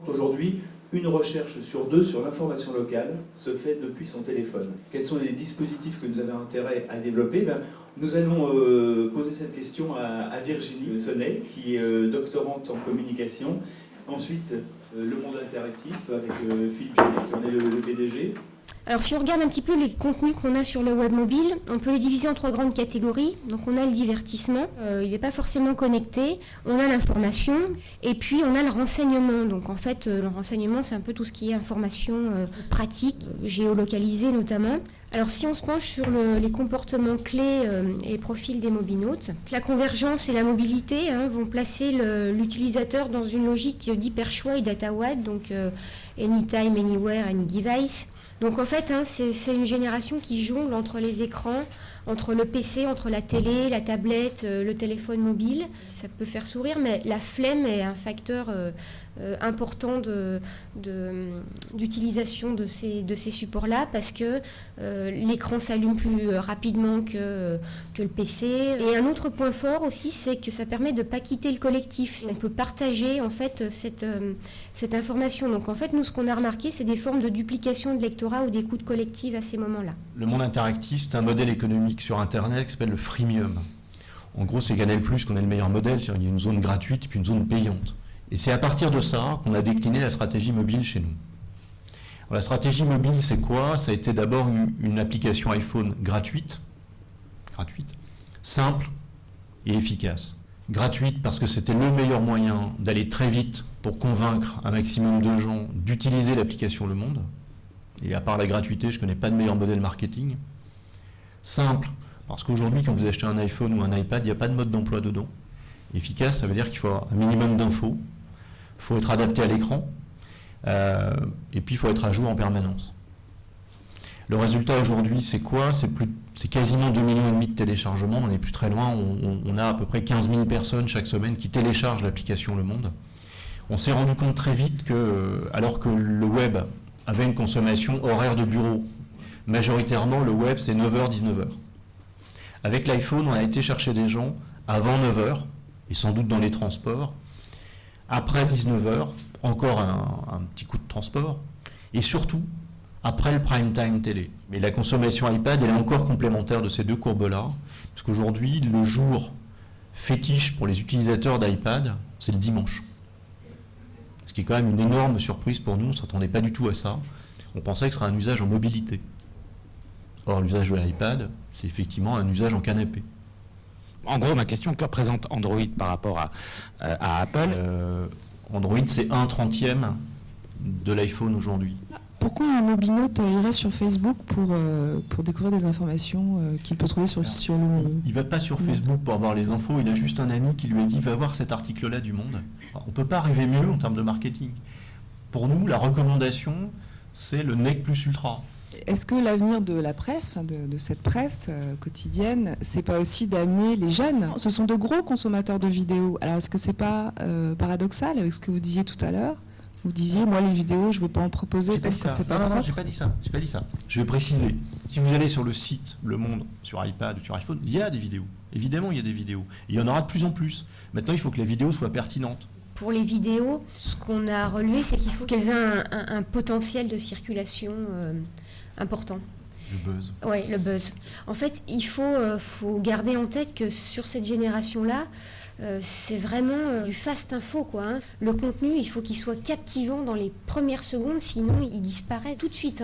Aujourd'hui, une recherche sur deux sur l'information locale se fait depuis son téléphone. Quels sont les dispositifs que nous avons intérêt à développer? Nous allons poser cette question à Virginie Sonnet, qui est doctorante en communication. Ensuite, le monde interactif avec Philippe Génet, qui en est le PDG. Alors si on regarde un petit peu les contenus qu'on a sur le web mobile, on peut les diviser en trois grandes catégories. Donc on a le divertissement, il n'est pas forcément connecté, on a l'information et puis on a le renseignement. Donc en fait le renseignement c'est un peu tout ce qui est information pratique, géolocalisée notamment. Alors si on se penche sur les comportements clés et les profils des mobinautes, la convergence et la mobilité vont placer l'utilisateur dans une logique d'hyperchoix et data-wide, donc anytime, anywhere, any device. Donc en fait, c'est une génération qui jongle entre les écrans, entre le PC, entre la télé, la tablette, le téléphone mobile. Ça peut faire sourire, mais la flemme est un facteur important d'utilisation de ces supports-là parce que l'écran s'allume plus rapidement que le PC. Et un autre point fort aussi, c'est que ça permet de ne pas quitter le collectif. On peut partager en fait cette information. Donc en fait, nous, ce qu'on a remarqué, c'est des formes de duplication de lectorat ou d'écoute collective à ces moments-là. Le monde interactif, c'est un modèle économique sur Internet qui s'appelle le freemium. En gros, c'est Canal+, qu'on a le meilleur modèle, c'est-à-dire qu'il y a une zone gratuite et puis une zone payante. Et c'est à partir de ça qu'on a décliné la stratégie mobile chez nous. Alors, la stratégie mobile, c'est quoi? Ça a été d'abord une application iPhone gratuite, simple et efficace. Gratuite parce que c'était le meilleur moyen d'aller très vite pour convaincre un maximum de gens d'utiliser l'application Le Monde. Et à part la gratuité, je ne connais pas de meilleur modèle marketing. Simple, parce qu'aujourd'hui, quand vous achetez un iPhone ou un iPad, il n'y a pas de mode d'emploi dedans. Efficace, ça veut dire qu'il faut un minimum d'infos, il faut être adapté à l'écran, et puis il faut être à jour en permanence. Le résultat aujourd'hui, c'est quoi? C'est quasiment 2,5 millions de téléchargements, on n'est plus très loin, on a à peu près 15 000 personnes chaque semaine qui téléchargent l'application Le Monde. On s'est rendu compte très vite que, alors que le web avait une consommation horaire de bureau, majoritairement le web c'est 9h, 19h. Avec l'iPhone, on a été chercher des gens avant 9h, et sans doute dans les transports, après 19h, encore un petit coup de transport, et surtout après le prime time télé. Mais la consommation iPad, elle est encore complémentaire de ces deux courbes-là, parce qu'aujourd'hui, le jour fétiche pour les utilisateurs d'iPad, c'est le dimanche. Ce qui est quand même une énorme surprise pour nous, on ne s'attendait pas du tout à ça. On pensait que ce serait un usage en mobilité. Or, l'usage de l'iPad, c'est effectivement un usage en canapé. En gros, ma question, que représente Android par rapport à Apple? Android, c'est 1/30 de l'iPhone aujourd'hui. Pourquoi un mobinaute irait sur Facebook pour découvrir des informations qu'il peut trouver sur le... Il ne va pas sur Facebook pour avoir les infos, il a juste un ami qui lui a dit « va voir cet article-là du Monde ». On ne peut pas rêver mieux en termes de marketing. Pour nous, la recommandation, c'est le nec plus ultra. Est-ce que l'avenir de la presse, de cette presse quotidienne, c'est pas aussi d'amener les jeunes? Ce sont de gros consommateurs de vidéos. Alors est-ce que c'est pas paradoxal avec ce que vous disiez tout à l'heure? Vous disiez, moi les vidéos, je ne veux pas en proposer parce que c'est pas propre. Non, j'ai pas dit ça. Je vais préciser. Si vous allez sur le site Le Monde, sur iPad ou sur iPhone, il y a des vidéos. Évidemment, il y a des vidéos. Et il y en aura de plus en plus. Maintenant, il faut que la vidéo soit pertinente. Pour les vidéos, ce qu'on a relevé, c'est qu'il faut qu'elles aient un potentiel de circulation important. Le buzz. Oui, le buzz. En fait, il faut garder en tête que sur cette génération-là, c'est vraiment du fast info, quoi. Le contenu, il faut qu'il soit captivant dans les premières secondes, sinon il disparaît tout de suite.